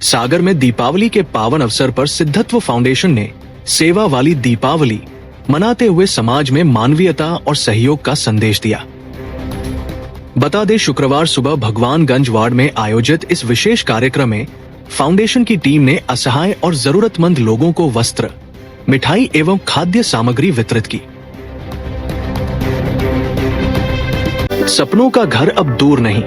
सागर में दीपावली के पावन अवसर पर सिद्धत्व फाउंडेशन ने सेवा वाली दीपावली मनाते हुए समाज में मानवीयता और सहयोग का संदेश दिया। बता दें, शुक्रवार सुबह भगवानगंज वार्ड में आयोजित इस विशेष कार्यक्रम में फाउंडेशन की टीम ने असहाय और जरूरतमंद लोगों को वस्त्र, मिठाई एवं खाद्य सामग्री वितरित की। सपनों का घर अब दूर नहीं,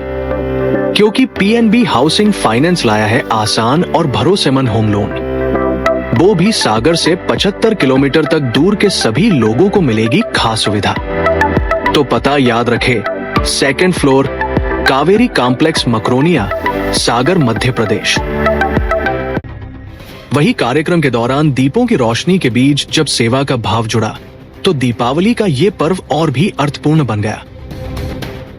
क्योंकि पीएनबी हाउसिंग फाइनेंस लाया है आसान और भरोसेमंद होम लोन। वो भी सागर से 75 किलोमीटर तक दूर के सभी लोगों को मिलेगी खास सुविधा। तो पता याद रखे, 2nd floor, Kaveri complex, Makronia, Sagar, Madhya Pradesh. वही कार्यक्रम के दौरान दीपों की रोशनी के बीच जब सेवा का भाव जुड़ा तो दीपावली का ये पर्व और भी अर्थपूर्ण बन गया।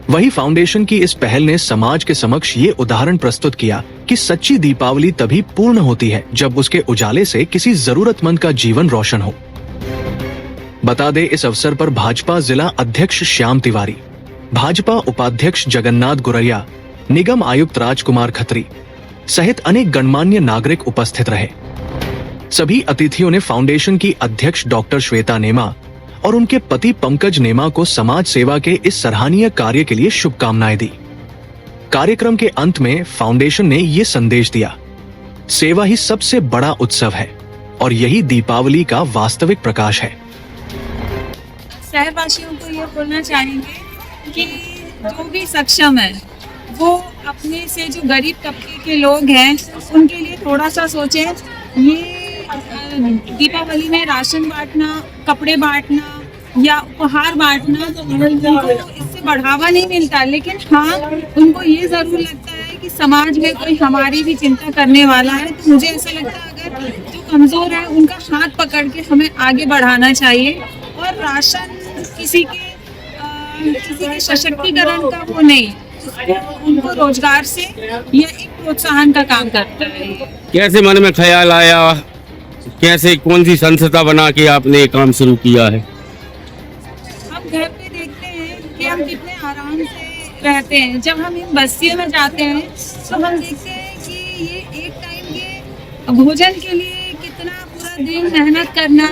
वही फाउंडेशन की इस पहल ने समाज के समक्ष ये उदाहरण प्रस्तुत किया कि सच्ची दीपावली तभी पूर्ण होती है जब उसके उजाले से किसी जरूरतमंद का जीवन रोशन हो। बता दें, इस अवसर पर भाजपा जिला अध्यक्ष श्याम तिवारी, भाजपा उपाध्यक्ष जगन्नाथ गुरैया, निगम आयुक्त राजकुमार खत्री सहित अनेक गणमान्य नागरिक उपस्थित रहे। सभी अतिथियों ने फाउंडेशन की अध्यक्ष डॉक्टर श्वेता नेमा और उनके पति पंकज नेमा को समाज सेवा के इस सराहनीय कार्य के लिए शुभकामनाएं दी। कार्यक्रम के अंत में फाउंडेशन ने ये संदेश दिया, सेवा ही सबसे बड़ा उत्सव है और यही दीपावली का वास्तविक प्रकाश है। शहरवासियों को ये बोलना चाहेंगे कि जो भी सक्षम है वो अपने से जो गरीब तबके के लोग हैं उनके लिए थोड़ा सा सोचें। ये दीपावली में राशन बांटना, कपड़े बांटना या उपहार बांटना उनको इससे बढ़ावा नहीं मिलता, लेकिन हाँ उनको ये जरूर लगता है कि समाज में कोई हमारी भी चिंता करने वाला है। तो मुझे ऐसा लगता है अगर जो कमजोर है उनका हाथ पकड़ के हमें आगे बढ़ाना चाहिए। और राशन किसी के सशक्तिकरण का वो नहीं, उनको रोजगार से या एक प्रोत्साहन का काम करता है। कैसे मन में ख्याल आया, कैसे कौन सी संस्था बना के आपने ये काम शुरू किया है? हम घर पे देखते हैं कि हम कितने आराम से रहते हैं। जब हम इन बस्तियों में जाते हैं तो हम देखते हैं कि ये एक टाइम के भोजन के लिए कितना पूरा दिन मेहनत करना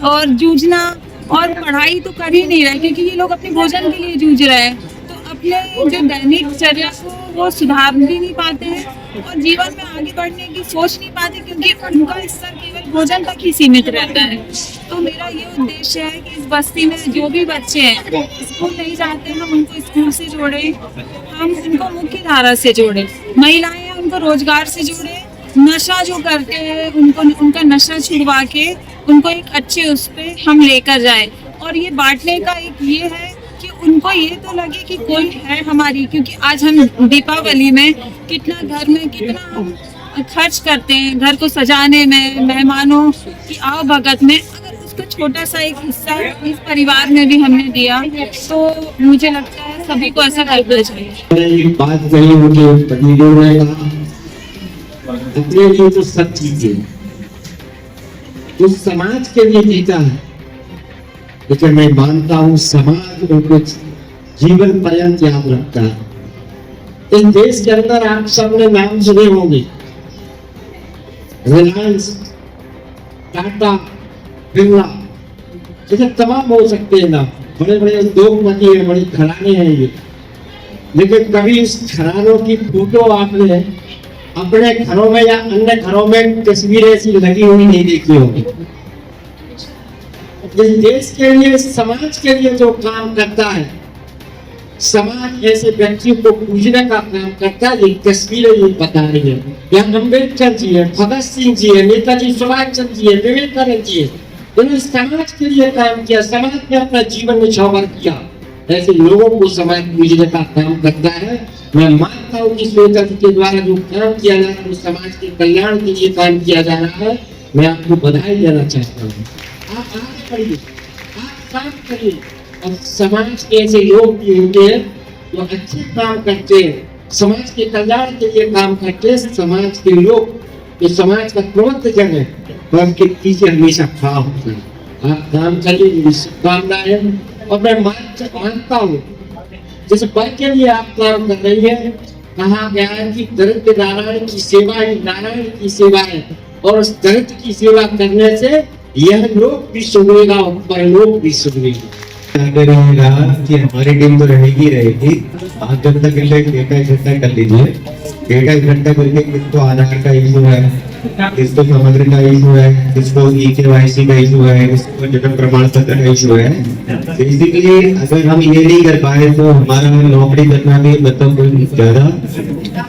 और जूझना, और पढ़ाई तो कर ही नहीं रहे क्योंकि ये लोग अपने भोजन के लिए जूझ रहे हैं। तो अपने जो दैनिक चर्या को वो सुधार भी नहीं पाते हैं और जीवन में आगे बढ़ने की सोच नहीं पाते क्योंकि उनका स्तर केवल भोजन तक ही सीमित रहता है। तो मेरा ये उद्देश्य है कि इस बस्ती में जो भी बच्चे हैं स्कूल नहीं जाते, हम उनको स्कूल से जोड़ें, हम उनको मुख्य धारा से जोड़ें, महिलाएं हैं उनको रोजगार से जोड़ें, नशा जो करते हैं उनका नशा छुड़वा के उनको एक अच्छे उस पे हम लेकर जाएं। और ये बांटने का एक ये है कि उनको ये तो लगे कि कोई है हमारी, क्योंकि आज हम दीपावली में कितना घर में कितना खर्च करते हैं घर को सजाने में, मेहमानों की आओ भगत में। अगर उसका छोटा सा एक हिस्सा इस परिवार में भी हमने दिया तो मुझे लगता है सभी को ऐसा करना चाहिए। बात कही मुझे पतिदेव ने कहा, अपने लिए तो सब चीजें उस समाज के लिए जीता है, लेकिन मैं मानता हूं समाज उनको जीवन पर्यंत याद रखता है। इस देश के अंदर आप सबने नाम सुने होंगे, रिलायंस, टाटा, बिरला, जैसे तमाम हो सकते हैं नाम, बड़े बड़े उद्योगपति हैं, बड़ी घराने हैं ये, लेकिन कभी इस घरानों की फोटो आपने अपने घरों में या अन्य घरों में तस्वीरें ऐसी लगी हुई नहीं देखी होगी। इस देश के लिए, समाज के लिए जो काम करता है, समाज ऐसे व्यक्तियों को पूजने का काम करता है। ये तस्वीरें ये बता रही है, यहाँ अम्बेडकर जी है, भगत सिंह जी है, नेताजी सुभाष चंद्र जी है, विवेकानंद जी है, इन्होंने समाज के लिए काम किया, समाज में अपना जीवन निछावर किया। ऐसे लोगों को समाज पूजने का काम करता है। मैं मानता हूँ कि श्वेता जी के द्वारा जो काम किया जा रहा है वो समाज के कल्याण के लिए काम किया जा रहा है। मैं आपको बधाई देना चाहता हूँ। आप आगे बढ़िए, आप काम करिए और समाज के ऐसे लोग भी होते हैं जो अच्छे काम करते हैं, समाज के कल्याण के लिए काम करते हैं। समाज के लोग जो समाज का प्रबंध जन है तो उनके पीछे हमेशा खड़ा होता है। आप काम करिए, मेरी शुभकामनाएं। और मैं मानता हूँ जिस पद के लिए आप काम कर रही हैं कहा गया है कि दरिद्र नारायण की सेवा ही नारायण की सेवा है, और उस दरिद्र की सेवा करने से यह लोक भी सुधरेगा और परलोक भी सुधरेगा। अगर ये रहा कि हमारी टीम तो रहेगी, आप जब तक डेटा इकट्ठा कर लीजिए। डेटा इकट्ठा करके किसको आधार का इशू है, किसको समग्र का इशू है, किसको EKYC का इशू है, किसको जन्म प्रमाण पत्र का इशू है। बेसिकली अगर हम ये नहीं कर पाए तो हमारा नौकरी करना भी मतलब कोई ज्यादा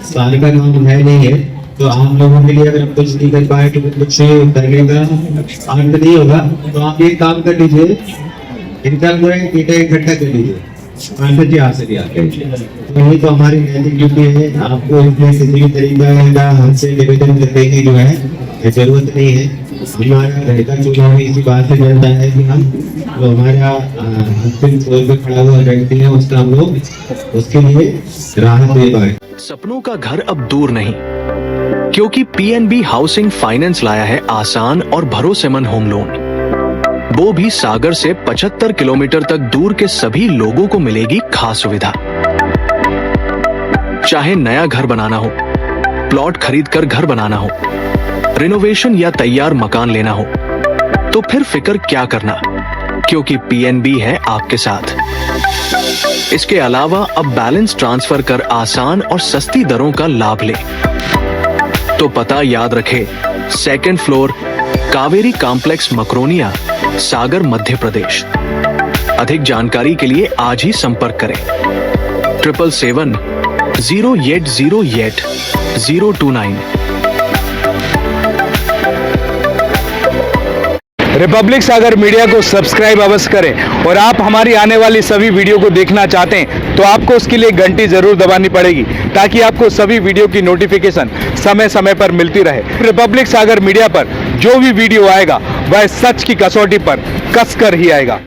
साल का काम है नहीं है। तो आप लोगों के लिए अगर हम कुछ नहीं कर पाए तो कुछ करने का अंत नहीं होगा। तो आप ये काम कर लीजिए, इनका डेटा इकट्ठा कर लीजिए, आंसर जी आ सके आपके। तो यही तो हमारी नैतिक ड्यूटी है। आपको इसमें किसी भी तरीके का हमसे निवेदन करने की जो है जरूरत नहीं है। हमारा रहता चुनाव इसी बात से चलता है कि हम जो हमारा अंतिम छोर पे खड़ा हुआ व्यक्ति है उसका हम लोग उसके लिए राहत दे पाए। सपनों का घर अब दूर नहीं, क्योंकि PNB हाउसिंग फाइनेंस लाया है आसान और भरोसेमंद होम लोन। वो भी सागर से 75 किलोमीटर तक दूर के सभी लोगों को मिलेगी खास सुविधा। चाहे नया घर बनाना हो, प्लॉट खरीदकर घर बनाना हो, रिनोवेशन या तैयार मकान लेना हो, तो फिर फिक्र क्या करना, क्योंकि PNB है आपके साथ। इसके अलावा अब बैलेंस ट्रांसफर कर आसान और सस्ती दरों का लाभ ले। तो पता याद रखे, 2nd floor, Kaveri complex, Makronia, Sagar, Madhya Pradesh. अधिक जानकारी के लिए आज ही संपर्क करें 777 0808 029। रिपब्लिक सागर मीडिया को सब्सक्राइब अवश्य करें, और आप हमारी आने वाली सभी वीडियो को देखना चाहते हैं तो आपको उसके लिए घंटी जरूर दबानी पड़ेगी, ताकि आपको सभी वीडियो की नोटिफिकेशन समय समय पर मिलती रहे। रिपब्लिक सागर मीडिया पर जो भी वीडियो आएगा वह सच की कसौटी पर कसकर ही आएगा।